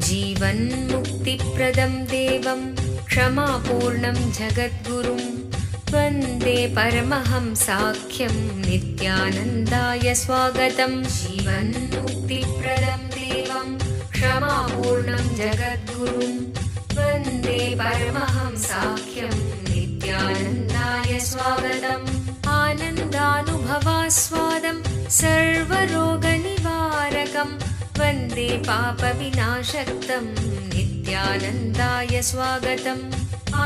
जीवन्मुक्तिप्रदं देवं क्षमापूर्णं जगद्गुरुं वन्दे परमहंसाख्यं नित्यानन्दाय स्वागतं। जीवन्मुक्तिप्रदं देवं क्षमापूर्णं जगद्गुरुं वन्दे परमहंसाख्यं नित्यानन्दाय स्वागतम्। आनन्दानुभवास्वादं सर्वरोगनिवारकं वन्दे पापविनाशक्तं नित्यानन्दाय स्वागतम्।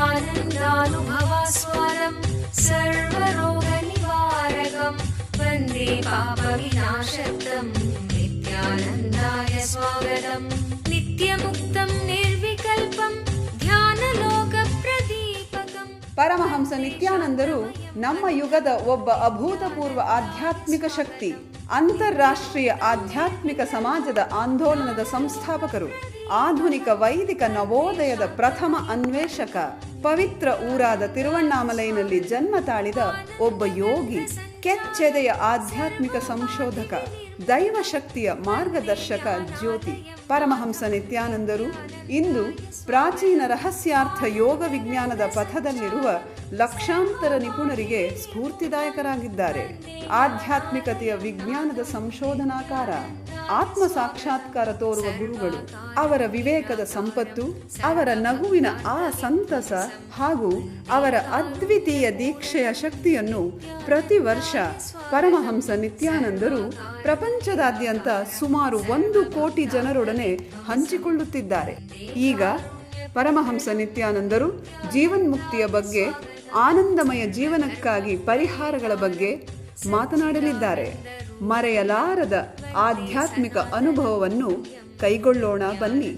आनन्दानुभवास्वादं सर्वरोगनिवारकं वन्दे पापविनाशक्तं नित्यानन्दाय स्वागतम्। नित्यमुक्तं निर्विकल्पं ಧ್ಯಾನಲೋಕಪ್ರದೀಪಕಂ. ಪರಮಹಂಸ ನಿತ್ಯಾನಂದರು ನಮ್ಮ ಯುಗದ ಒಬ್ಬ ಅಭೂತಪೂರ್ವ ಆಧ್ಯಾತ್ಮಿಕ ಶಕ್ತಿ, ಅಂತಾರಾಷ್ಟ್ರೀಯ ಆಧ್ಯಾತ್ಮಿಕ ಸಮಾಜದ ಆಂದೋಲನದ ಸಂಸ್ಥಾಪಕರು, ಆಧುನಿಕ ವೈದಿಕ ನವೋದಯದ ಪ್ರಥಮ ಅನ್ವೇಷಕ, ಪವಿತ್ರ ಊರಾದ ತಿರುವಣ್ಣಾಮಲೈನಲ್ಲಿ ಜನ್ಮ ತಾಳಿದ ಒಬ್ಬ ಯೋಗಿ, ಕೆಚ್ಚೆದೆಯ ಆಧ್ಯಾತ್ಮಿಕ ಸಂಶೋಧಕ, ದೈವಶಕ್ತಿಯ ಮಾರ್ಗದರ್ಶಕ ಜ್ಯೋತಿ. ಪರಮಹಂಸ ನಿತ್ಯಾನಂದರು ಇಂದು ಪ್ರಾಚೀನ ರಹಸ್ಯಾರ್ಥ ಯೋಗ ವಿಜ್ಞಾನದ ಪಥದಲ್ಲಿರುವ ಲಕ್ಷಾಂತರ ನಿಪುಣರಿಗೆ ಸ್ಫೂರ್ತಿದಾಯಕರಾಗಿದ್ದಾರೆ. ಆಧ್ಯಾತ್ಮಿಕತೆಯ ವಿಜ್ಞಾನದ ಸಂಶೋಧನಾಕಾರ, ಆತ್ಮ ಸಾಕ್ಷಾತ್ಕಾರ ತೋರುವ ಗುರುಗಳು. ಅವರ ವಿವೇಕದ ಸಂಪತ್ತು, ಅವರ ನಗುವಿನ ಆ ಸಂತಸ ಹಾಗೂ ಅವರ ಅದ್ವಿತೀಯ ದೀಕ್ಷೆಯ ಶಕ್ತಿಯನ್ನು ಪ್ರತಿ ವರ್ಷ ಪರಮಹಂಸ ನಿತ್ಯಾನಂದರು ಪ್ರಪಂಚದಾದ್ಯಂತ ಸುಮಾರು 1 ಕೋಟಿ ಜನರೊಡನೆ ಹಂಚಿಕೊಳ್ಳುತ್ತಿದ್ದಾರೆ. ಈಗ ಪರಮಹಂಸ ನಿತ್ಯಾನಂದರು ಜೀವನ್ಮುಕ್ತಿಯ ಬಗ್ಗೆ, ಆನಂದಮಯ ಜೀವನಕ್ಕಾಗಿ ಪರಿಹಾರಗಳ ಬಗ್ಗೆ ಮಾತನಾಡಲಿದ್ದಾರೆ. ಮರೆಯಲಾರದ ಆಧ್ಯಾತ್ಮಿಕ ಅನುಭವವನ್ನು ಕೈಗೊಳ್ಳೋಣ ಬನ್ನಿ.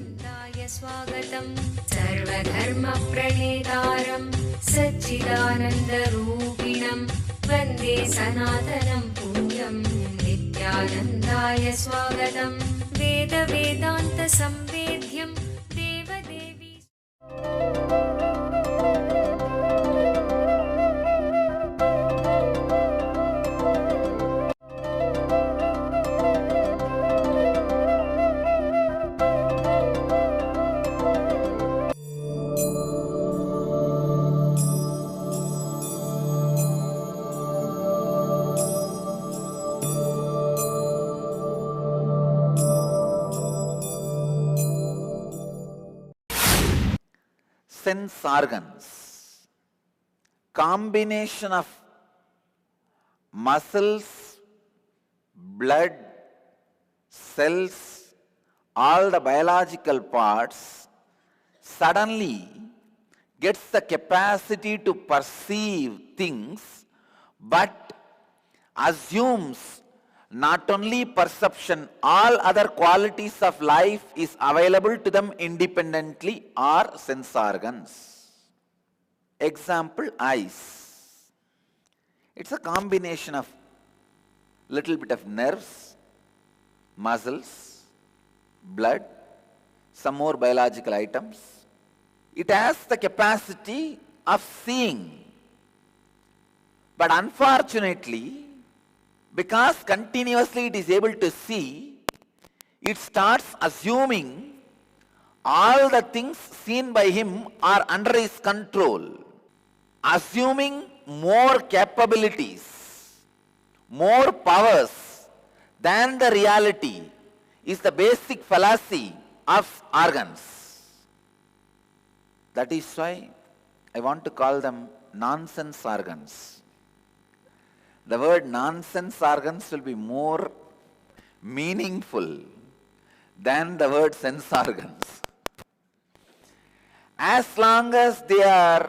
ಸರ್ವಧರ್ಮ ಪ್ರಣೇತಾರಂ ಸಚ್ಚಿದಾನಂದರೂಪಿಣಂ ವಂದೇ ಸನಾತನಂ ಪುಣ್ಯಂ ನಿತ್ಯಾನಂದಾಯ ಸ್ವಾಗತಂ. ವೇದ ವೇದಾಂತ ಸಂವೇದ್ಯಂ ದೇವದೇವಿ. Sense organs, combination of muscles, blood, cells, all the biological parts suddenly gets the capacity to perceive things, but assumes not only perception, all other qualities of life is available to them independently are sense organs. Example, eyes. It's a combination of little bit of nerves, muscles, blood, some more biological items. It has the capacity of seeing. But unfortunately, because continuously it is able to see, it starts assuming all the things seen by him are under his control, assuming more capabilities, more powers than the reality is the basic fallacy of organs. That is why I want to call them nonsense organs. The word nonsense organs will be more meaningful than the word sense organs. As long as they are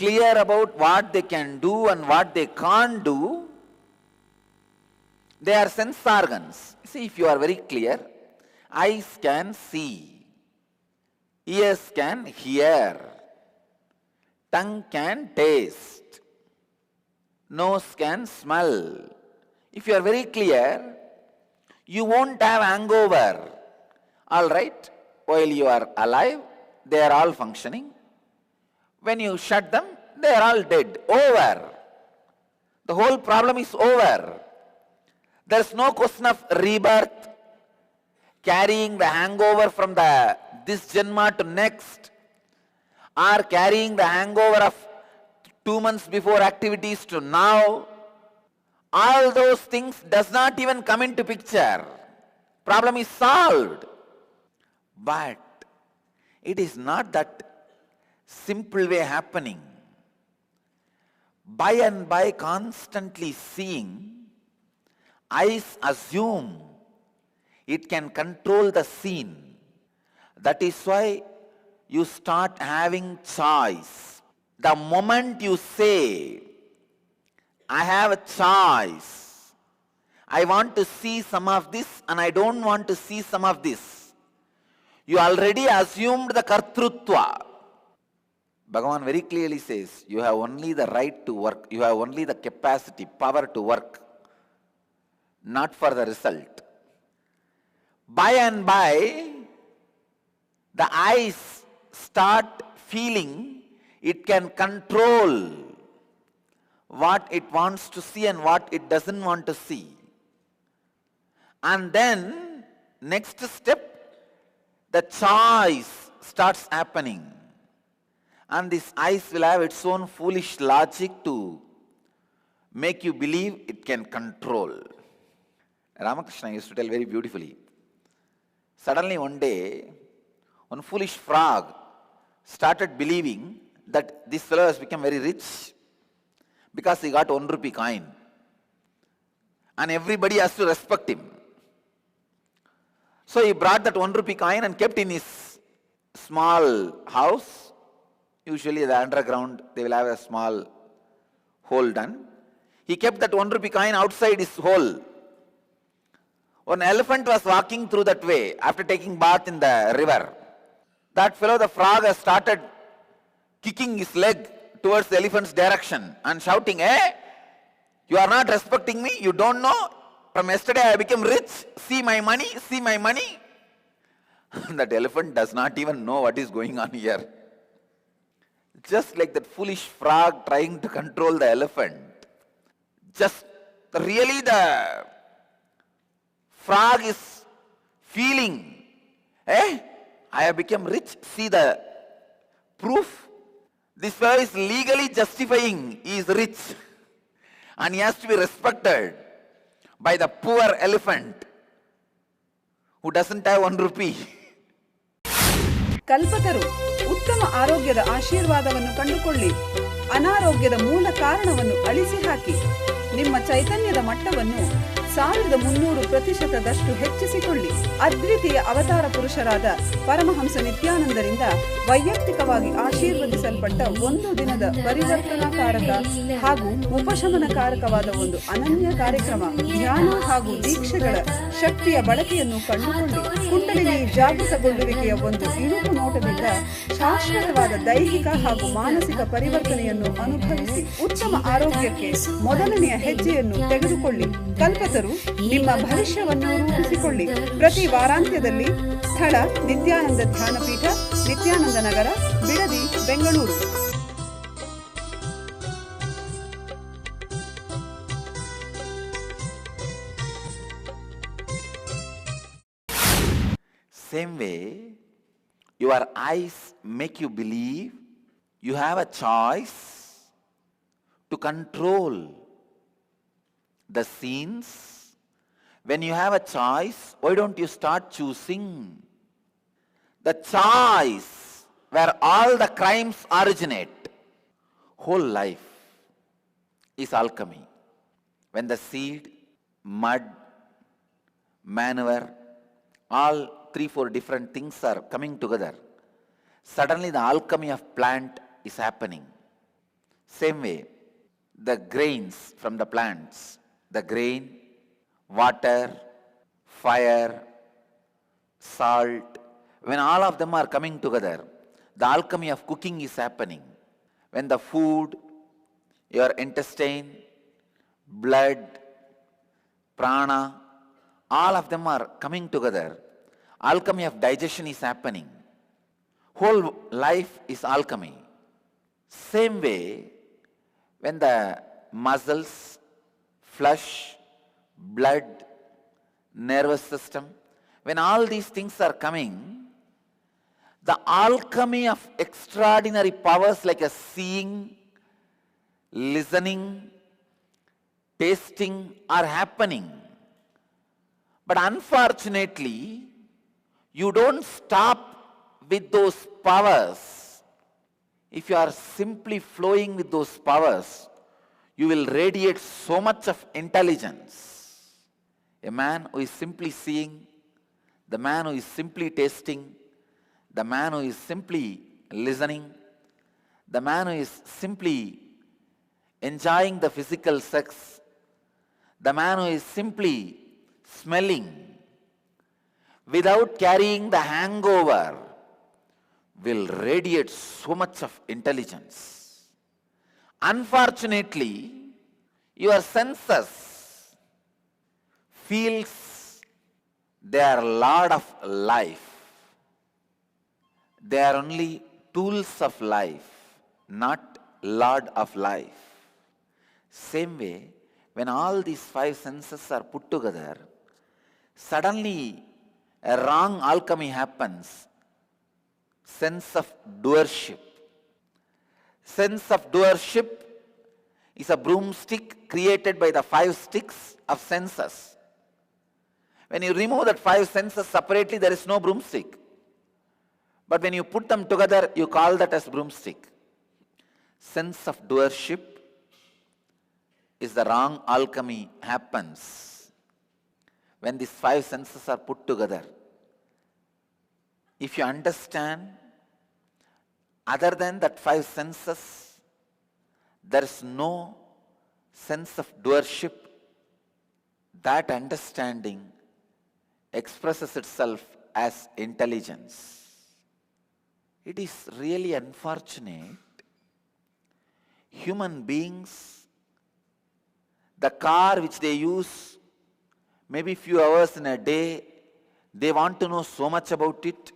clear about what they can do and what they can't do, they are sense organs. See, if you are very clear, eyes can see, ears can hear, tongue can taste, nose can smell. If you are very clear, you won't have hangover. All right, while you are alive, they are all functioning. When you shut them, they are all dead. Over. The whole problem is over. There is no question of rebirth, carrying the hangover from this Janma to next, or carrying the hangover of 2 months before activities to now. All those things does not even come into picture. Problem is solved. But it is not that simple way happening. By and by constantly seeing, eyes assume it can control the scene. That is why you start having choice. The moment you say, I have a choice, I want to see some of this and I don't want to see some of this, you already assumed the kartrutva. Bhagavan very clearly says, you have only the right to work, you have only the capacity, power to work, not for the result. By and by, the eyes start feeling it can control what it wants to see and what it doesn't want to see. And then, next step, the choice starts happening. And this eyes will have its own foolish logic to make you believe it can control. Ramakrishna used to tell very beautifully. Suddenly one day, one foolish frog started believing that this fellow has become very rich because he got 1 rupee coin. And everybody has to respect him. So he brought that 1 rupee coin and kept in his small house. Usually the underground, they will have a small hole done. He kept that 1 rupee coin outside his hole. One elephant was walking through that way after taking bath in the river. That fellow, the frog, has started kicking his leg towards the elephant's direction and shouting, "Hey, you are not respecting me, you don't know. From yesterday I became rich, see my money, see my money." That elephant does not even know what is going on here. Just like that foolish frog trying to control the elephant. Just really the frog is feeling, I have become rich, see the proof. This fellow is legally justifying he is rich and he has to be respected by the poor elephant who doesn't have 1 rupee. ಕಲ್ಪತರು ಉತ್ತಮ ಆರೋಗ್ಯದ ಆಶೀರ್ವಾದವನ್ನು ಕಂಡುಕೊಳ್ಳಿ. ಅನಾರೋಗ್ಯದ ಮೂಲ ಕಾರಣವನ್ನು ಅಳಿಸಿ ಹಾಕಿ. ನಿಮ್ಮ ಚೈತನ್ಯದ ಮಟ್ಟವನ್ನು 1300% ಹೆಚ್ಚಿಸಿಕೊಳ್ಳಿ. ಅದ್ವಿತೀಯ ಅವತಾರ ಪುರುಷರಾದ ಪರಮಹಂಸ ನಿತ್ಯಾನಂದರಿಂದ ವೈಯಕ್ತಿಕವಾಗಿ ಆಶೀರ್ವದಿಸಲ್ಪಟ್ಟ 1 ದಿನದ ಪರಿವರ್ತನಾಕಾರಕ ಹಾಗೂ ಉಪಶಮನಕಾರಕವಾದ ಒಂದು ಅನನ್ಯ ಕಾರ್ಯಕ್ರಮ, ಧ್ಯಾನ ಹಾಗೂ ದೀಕ್ಷೆಗಳ ಶಕ್ತಿಯ ಬಳಕೆಯನ್ನು ಕಂಡುಕೊಳ್ಳಿ. ಕುಂಡಲಿನಿ ಜಾಗೃತಗೊಳ್ಳುವಿಕೆಯ ಒಂದು ಇಣುಕು ನೋಟದಿಂದ ಶಾಶ್ವತವಾದ ದೈಹಿಕ ಹಾಗೂ ಮಾನಸಿಕ ಪರಿವರ್ತನೆಯನ್ನು ಅನುಭವಿಸಿ ಉತ್ತಮ ಆರೋಗ್ಯಕ್ಕೆ ಮೊದಲನೆಯ ಹೆಜ್ಜೆಯನ್ನು ತೆಗೆದುಕೊಳ್ಳಿ. ಕಲ್ಪತರು ನಿಮ್ಮ ಭವಿಷ್ಯವನ್ನು ರೂಪಿಸಿಕೊಳ್ಳಿ. ಪ್ರತಿ ವಾರಾಂತ್ಯದಲ್ಲಿ ಸ್ಥಳ ನಿತ್ಯಾನಂದ ಧ್ಯಾನಪೀಠ, ನಿತ್ಯಾನಂದ ನಗರ, Bidadi, Bengaluru. Same way, your eyes make you believe you have a choice to control the scenes. When you have a choice, why don't you start choosing the choice where all the crimes originate? Whole life is alchemy. When the seed, mud, manure, all 3-4 different things are coming together, suddenly the alchemy of plant is happening. Same way, the grains from the plants, the grain, water, fire, salt, when all of them are coming together, the alchemy of cooking is happening. When the food, your intestine, blood, prana, all of them are coming together, alchemy of digestion is happening. Whole life is alchemy. Same way, when the muscles, flesh, blood, nervous system, when all these things are coming, the alchemy of extraordinary powers like a seeing, listening, tasting are happening. But unfortunately, you don't stop with those powers. If you are simply flowing with those powers, you will radiate so much of intelligence. A man who is simply seeing, the man who is simply tasting, the man who is simply listening, the man who is simply enjoying the physical sex, the man who is simply smelling without carrying the hangover will radiate so much of intelligence. Unfortunately, your senses feels they are Lord of life. They are only tools of life, not Lord of life. Same way, when all these five senses are put together, suddenly a wrong alchemy happens. Sense of doership. Sense of doership is a broomstick created by the five sticks of senses. When you remove that five senses separately, there is no broomstick. But when you put them together, you call that as broomstick. Sense of doership is the wrong alchemy happens when these five senses are put together. If you understand, other than that five senses, there is no sense of doership. That understanding expresses itself as intelligence. It is really unfortunate. Human beings, the car which they use, maybe few hours in a day, they want to know so much about it.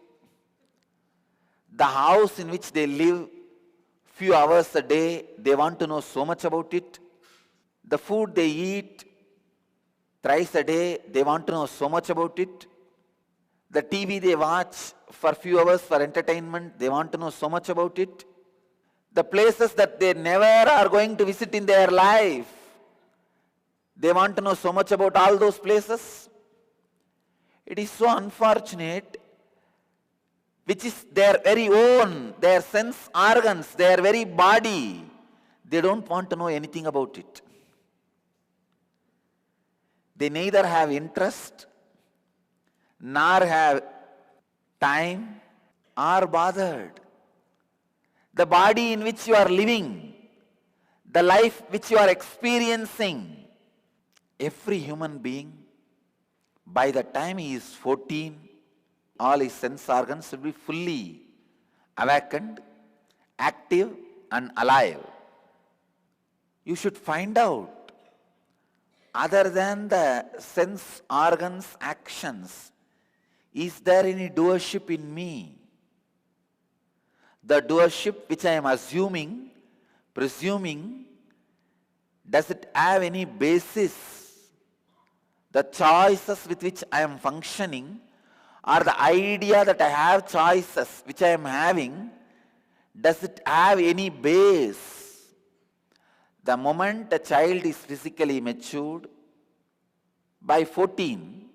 The house in which they live, few hours a day, they want to know so much about it. The food they eat, thrice a day, they want to know so much about it. The TV they watch for few hours for entertainment, they want to know so much about it. The places that they never are going to visit in their life, they want to know so much about all those places. It is so unfortunate, which is their very own, their sense organs, their very body. They don't want to know anything about it. They neither have interest, nor have time, or bothered. The body in which you are living, the life which you are experiencing, every human being, by the time he is 14, all his sense organs will be fully awakened, active and alive. You should find out, other than the sense organs actions, is there any doership in me? The doership which I am assuming, presuming, does it have any basis? The choices with which I am functioning, or the idea that I have choices which I am having, does it have any base? The moment a child is physically matured, by 14,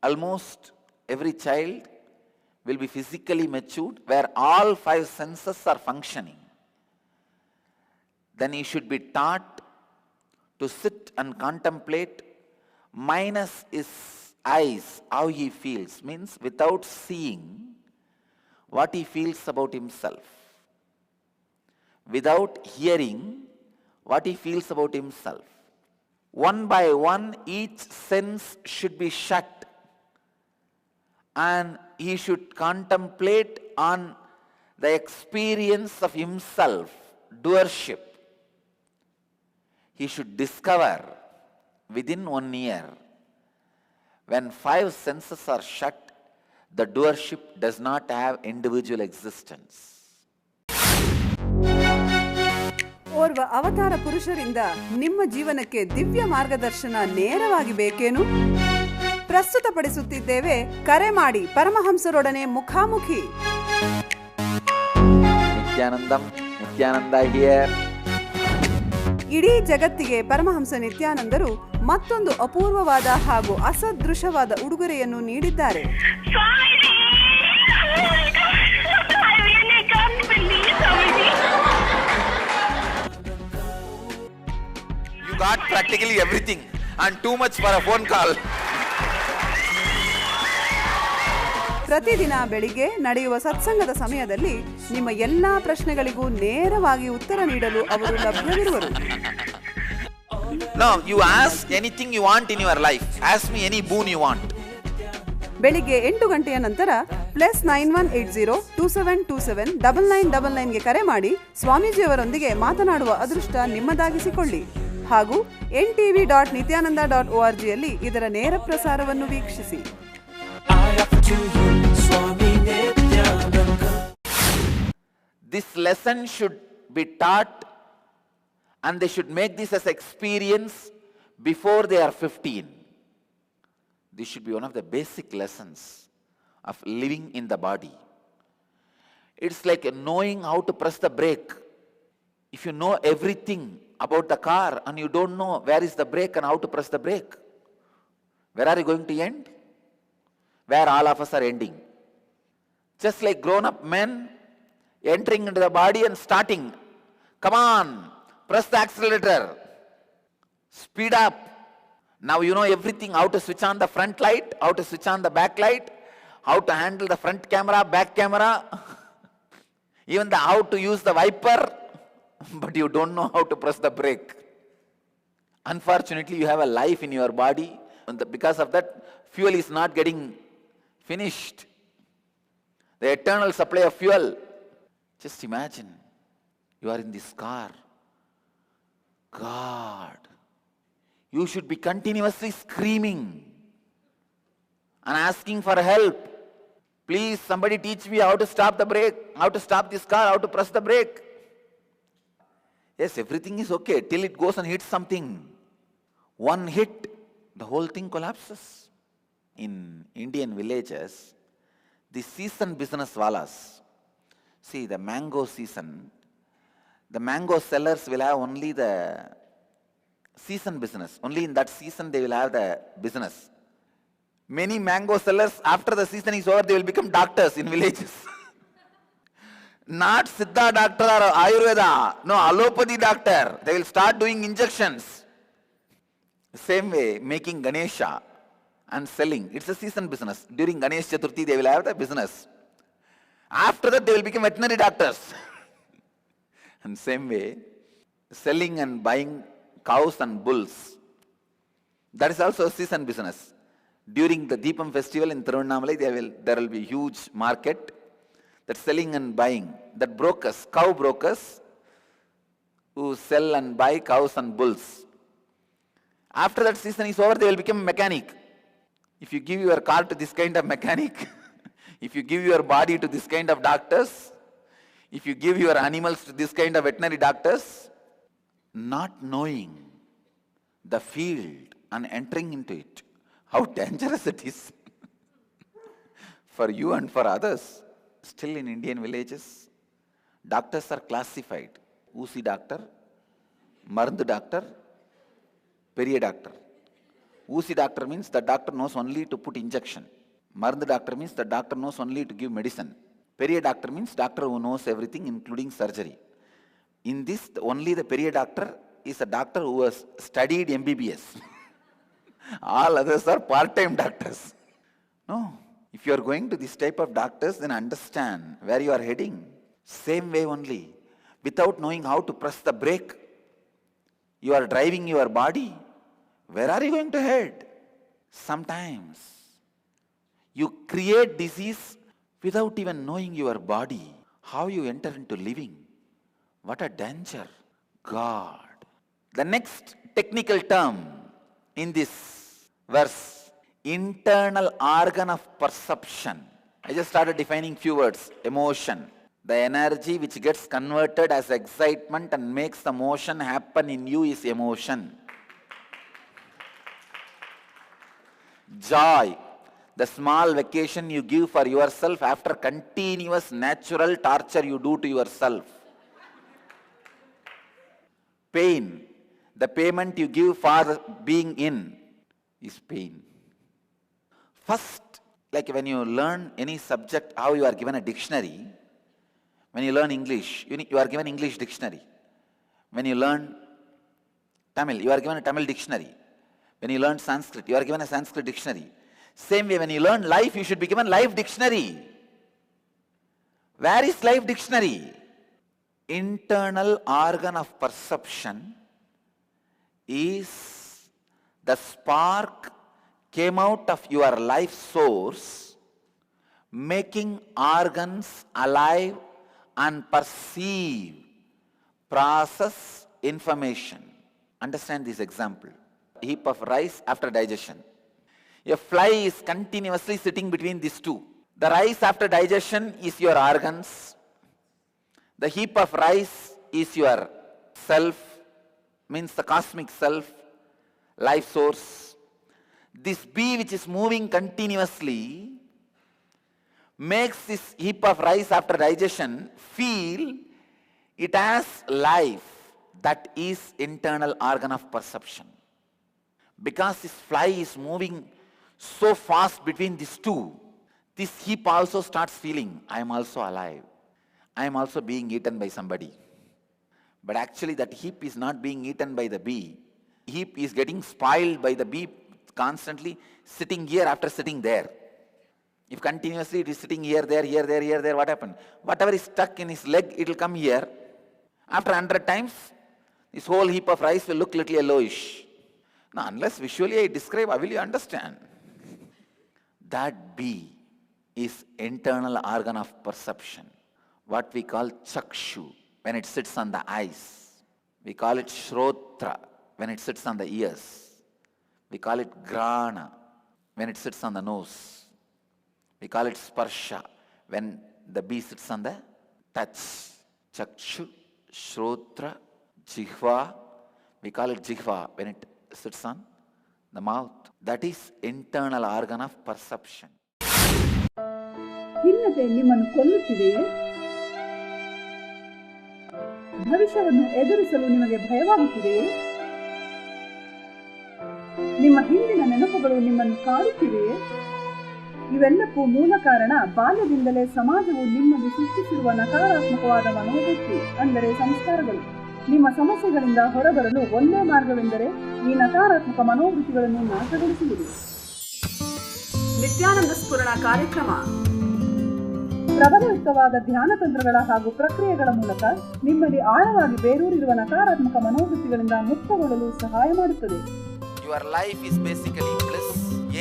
almost every child will be physically matured, where all five senses are functioning. Then he should be taught to sit and contemplate, minus his eyes, how he feels, means without seeing what he feels about himself, without hearing what he feels about himself. One by one, each sense should be shut, and he should contemplate on the experience of himself, doership. He should discover within 1 year, when five senses are shut, the doership does not have individual existence. ಓರ್ವ ಅವತಾರ ಪುರುಷರಿಂದ ನಿಮ್ಮ ಜೀವನಕ್ಕೆ ದಿವ್ಯ ಮಾರ್ಗದರ್ಶನ ನೇರವಾಗಿ ಬೇಕೇನು? ಪ್ರಸ್ತುತಪಡಿಸುತ್ತಿದ್ದೇವೆ, ಕರೆ ಮಾಡಿ ಪರಮಹಂಸರೊಡನೆ ಮುಖಾಮುಖಿ. ನಿತ್ಯಾನಂದಂ, ನಿತ್ಯಾನಂದ ಹಿಯರ್. ಇಡೀ ಜಗತ್ತಿಗೆ ಪರಮಹಂಸ ನಿತ್ಯಾನಂದರು ಮತ್ತೊಂದು ಅಪೂರ್ವವಾದ ಹಾಗೂ ಅಸದೃಶವಾದ ಉಡುಗೊರೆಯನ್ನು ನೀಡಿದ್ದಾರೆ. You got practically everything and too much for a phone call. ಪ್ರತಿದಿನ ಬೆಳಿಗ್ಗೆ ನಡೆಯುವ ಸತ್ಸಂಗದ ಸಮಯದಲ್ಲಿ ನಿಮ್ಮ ಎಲ್ಲಾ ಪ್ರಶ್ನೆಗಳಿಗೂ ನೇರವಾಗಿ ಉತ್ತರ ನೀಡಲು ಅವರು ಲಭ್ಯವಿರುವರು. No, you ask anything you want in your life. Ask me any boon you want. ಬೆಳಿಗ್ಗೆ 8 ಗಂಟೆಯ ನಂತರ +918027279999 ಗೆ ಕರೆ ಮಾಡಿ ಸ್ವಾಮೀಜಿಯವರೊಂದಿಗೆ ಮಾತನಾಡುವ ಅದೃಷ್ಟ ನಿಮ್ಮದಾಗಿಸಿಕೊಳ್ಳಿ. ಹಾಗೂ ntv.nityananda.org ಯಲ್ಲಿ ಇದರ ನೇರ ಪ್ರಸಾರವನ್ನು ವೀಕ್ಷಿಸಿ. This lesson should be taught and they should make this as experience before they are 15. This should be one of the basic lessons of living in the body. It's like knowing how to press the brake. If you know everything about the car and you don't know where is the brake and how to press the brake, where are you going to end? Where all of us are ending. Just like grown-up men entering into the body and starting. Come on, press the accelerator. Speed up. Now you know everything, how to switch on the front light, how to switch on the back light, how to handle the front camera, back camera, even how to use the wiper, but you don't know how to press the brake. Unfortunately, you have a life in your body, and because of that, fuel is not getting finished. The eternal supply of fuel. Just imagine, you are in this car. God, you should be continuously screaming and asking for help. Please, somebody teach me how to stop the brake, how to stop this car, how to press the brake. Yes, everything is okay till it goes and hits something. One hit, the whole thing collapses. In Indian villages, the season business walas, see the mango season, the mango sellers will have only the season business. Only in that season they will have the business. Many mango sellers, after the season is over, they will become doctors in villages. Not Siddha doctor or Ayurveda, no, allopathy doctor. They will start doing injections. Same way, making Ganesha and selling. It's a season business. During Ganesh Chaturthi, they will have the business. After that, they will become veterinary doctors. And same way, selling and buying cows and bulls. That is also a season business. During the Deepam festival in Tirunnamalai, there will be huge market that selling and buying. That brokers, cow brokers, who sell and buy cows and bulls. After that season is over, they will become mechanic. If you give your car to this kind of mechanic, if you give your body to this kind of doctors, if you give your animals to this kind of veterinary doctors, not knowing the field and entering into it, how dangerous it is for you and for others. Still in Indian villages, doctors are classified. Usi doctor, Marandu doctor, Periya doctor. Usi doctor means the doctor knows only to put injection. Marandu doctor means the doctor knows only to give medicine. Periya doctor means doctor who knows everything including surgery. In this, only the Periya doctor is a doctor who has studied MBBS. All others are part-time doctors. No. If you are going to this type of doctors, then understand where you are heading. Same way only. Without knowing how to press the brake, you are driving your body. Where are you going to head? Sometimes you create disease without even knowing your body. How you enter into living. What a danger. God. The next technical term in this verse, internal organ of perception. I just started defining few words. Emotion, The energy which gets converted as excitement and makes the motion happen in you is emotion. Joy, the small vacation you give for yourself after continuous natural torture you do to yourself. Pain, the payment you give for being in is pain. First, like when you learn any subject, how you are given a dictionary. When you learn English, you are given English dictionary. When you learn Tamil, you are given a Tamil dictionary. When you learn Sanskrit, you are given a Sanskrit dictionary. Same way, when you learn life, you should be given life dictionary. Where is life dictionary? Internal organ of perception is the spark came out of your life source, making organs alive and perceive, process information. Understand this example. A heap of rice after digestion. A fly is continuously sitting between these two. The rice after digestion is your organs. The heap of rice is your self, means the cosmic self, life source. This bee which is moving continuously makes this heap of rice after digestion feel it has life. That is internal organ of perception. Because this fly is moving so fast between these two, this heap also starts feeling, I am also alive. I am also being eaten by somebody. But actually that heap is not being eaten by the bee. Heap is getting spoiled by the bee constantly sitting here after sitting there. If continuously it is sitting here, there, what happened? Whatever is stuck in his leg, it will come here. After 100 times, this whole heap of rice will look little yellowish. Now, unless visually I describe, how will you understand? That bee is internal organ of perception, what we call chakshu, when it sits on the eyes. We call it shrotra, when it sits on the ears. We call it grana, when it sits on the nose. We call it sparsha, when the bee sits on the touch. Chakshu, shrotra, jihva. We call it jihva, when it sits on the mouth. That is internal organ of perception. ಖಿನ್ನತೆ ನಿಮ್ಮನ್ನು ಕೊಲ್ಲುತ್ತಿದೆಯೇ? ಭವಿಷ್ಯವನ್ನು ಎದುರಿಸಲು ನಿಮಗೆ ಭಯವಾಗುತ್ತಿದೆಯೇ? ನಿಮ್ಮ ಹಿಂದಿನ ನೆನಪುಗಳು ನಿಮ್ಮನ್ನು ಕಾಡುತ್ತಿವೆಯೇ? ಇವೆಲ್ಲಕ್ಕೂ ಮೂಲ ಕಾರಣ ಬಾಲ್ಯದಿಂದಲೇ ಸಮಾಜವು ನಿಮ್ಮಲ್ಲಿ ಸೃಷ್ಟಿಸಿರುವ ನಕಾರಾತ್ಮಕವಾದ ಮನೋವೃತ್ತಿ, ಅಂದರೆ ಸಂಸ್ಕಾರಗಳು. ನಿಮ್ಮ ಸಮಸ್ಯೆಗಳಿಂದ ಹೊರಬರಲು ಒಂದೇ ಮಾರ್ಗವೆಂದರೆ ಈ ನಕಾರಾತ್ಮಕ ಮನೋವೃತ್ತಿಗಳನ್ನು ನಾಶಗೊಳಿಸುವುದು. ನಿತ್ಯಾನಂದ ಸ್ಫುರಣ ಕಾರ್ಯಕ್ರಮ ಪ್ರಬಲಯುಕ್ತವಾದ ಧ್ಯಾನ ತಂತ್ರಗಳ ಹಾಗೂ ಪ್ರಕ್ರಿಯೆಗಳ ಮೂಲಕ ನಿಮ್ಮಲ್ಲಿ ಆಳವಾಗಿ ಬೇರೂರಿರುವ ನಕಾರಾತ್ಮಕ ಮನೋವೃತ್ತಿಗಳಿಂದ ಮುಕ್ತಗೊಳ್ಳಲು ಸಹಾಯ ಮಾಡುತ್ತದೆ. Your life is basically bliss.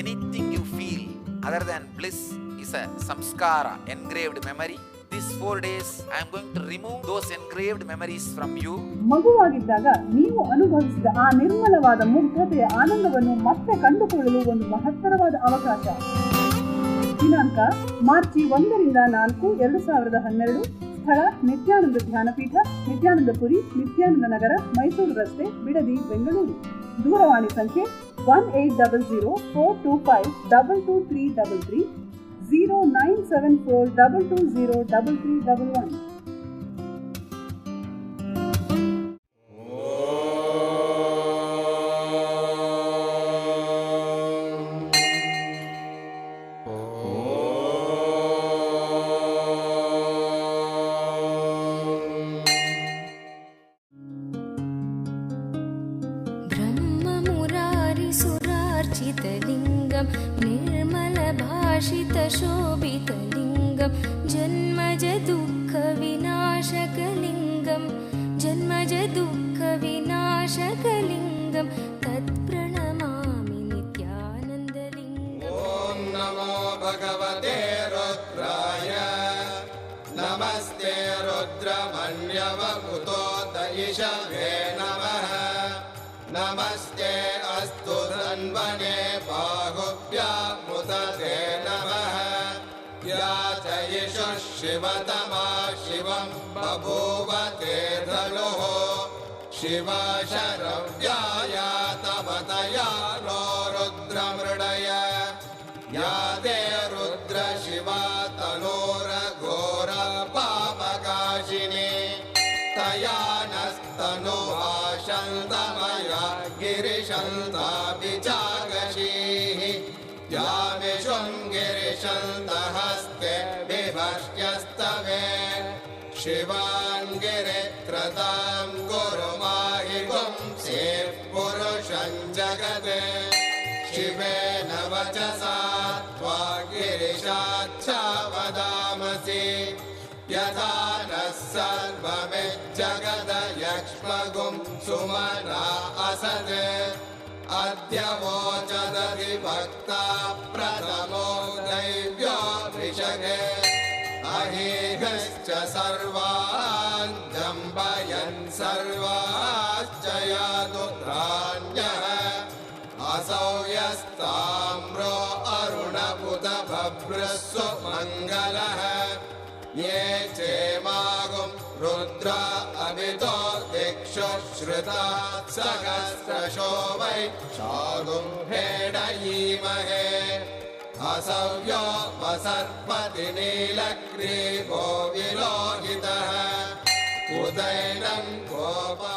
Anything you feel other than bliss is a samskara, engraved memory. These 4 days I am going to remove those engraved memories from you. ಮಗುವಾಗಿದ್ದಾಗ ನೀವು ಅನುಭವಿಸಿದ ಆ ನಿರ್ಮಲವಾದ ಮುಗ್ಧತೆಯ ಆನಂದವನ್ನು ಮತ್ತೆ ಕಂಡುಕೊಳ್ಳಲು ಒಂದು ಮಹತ್ತರವಾದ ಅವಕಾಶ. ದಿನಾಂಕ ಮಾರ್ಚ್ 1 ರಿಂದ 4, 2012. ಸ್ಥಳ ನಿತ್ಯಾನಂದ ಧ್ಯಾನಪೀಠ, ನಿತ್ಯಾನಂದಪುರಿ, ನಿತ್ಯಾನಂದ ನಗರ, ಮೈಸೂರು ರಸ್ತೆ, ಬಿಡದಿ, ಬೆಂಗಳೂರು. ದೂರವಾಣಿ ಸಂಖ್ಯೆ 1800-425-22333, 0974-220-3311. ब्रह्ममुरारिसुरार्चितलिङ्गं निर्मलभाषितशोभितलिङ्गं जन्मजदुःखविनाशकलिङ्गं जन्मजदुःखविनाशकलिङ्गं तत्प्रणमामि नित्यानन्दलिङ्गम्। ॐ नमो भगवते रुद्राय नमस्ते रुद्रमन्यवकुतो दयिषवे नमः नमस्ते अस्तु धन्वने बाहुभ्यामुदते नमः या च यशः शिवतमा शिवं बभूव ते धनुः शिव शरव्याया तपतया नो रुद्रमृडय या ते रुद्र शिवा तनोरघोर पापकाशिनी तया नस्तनुभाषन्तमया गिरिशन्ताभिचागशीः या विशृङ्गिरिशन्तहस्ते विभष्ट्यस्तवे शिवाङ्गिरित्रतां गुरुमाहि पुंसेः पुरुषं जगते शिवेन वचसा त्वा गिरिशाच्छा वदामसि यथा नः सर्वमिज्जगदयक्ष्मगुं सुमना असत् अद्य वोचदधिभक्ता प्रथमो दैव्यो वृषगे अहेहश्च सर्वान् जम्बयन् सर्वाश्च यादुत्राण्यः असौ यस्ताम्रो अरुणपुत भभ्रस्सु मङ्गलः ये चेमागुं रुद्र अभितो दिक्षु श्रुता सहस्रशो वै शागुं हेडयीमहे असव्यो वसर्पति नीलग्रीवो विलोहितः उदैनं गोपा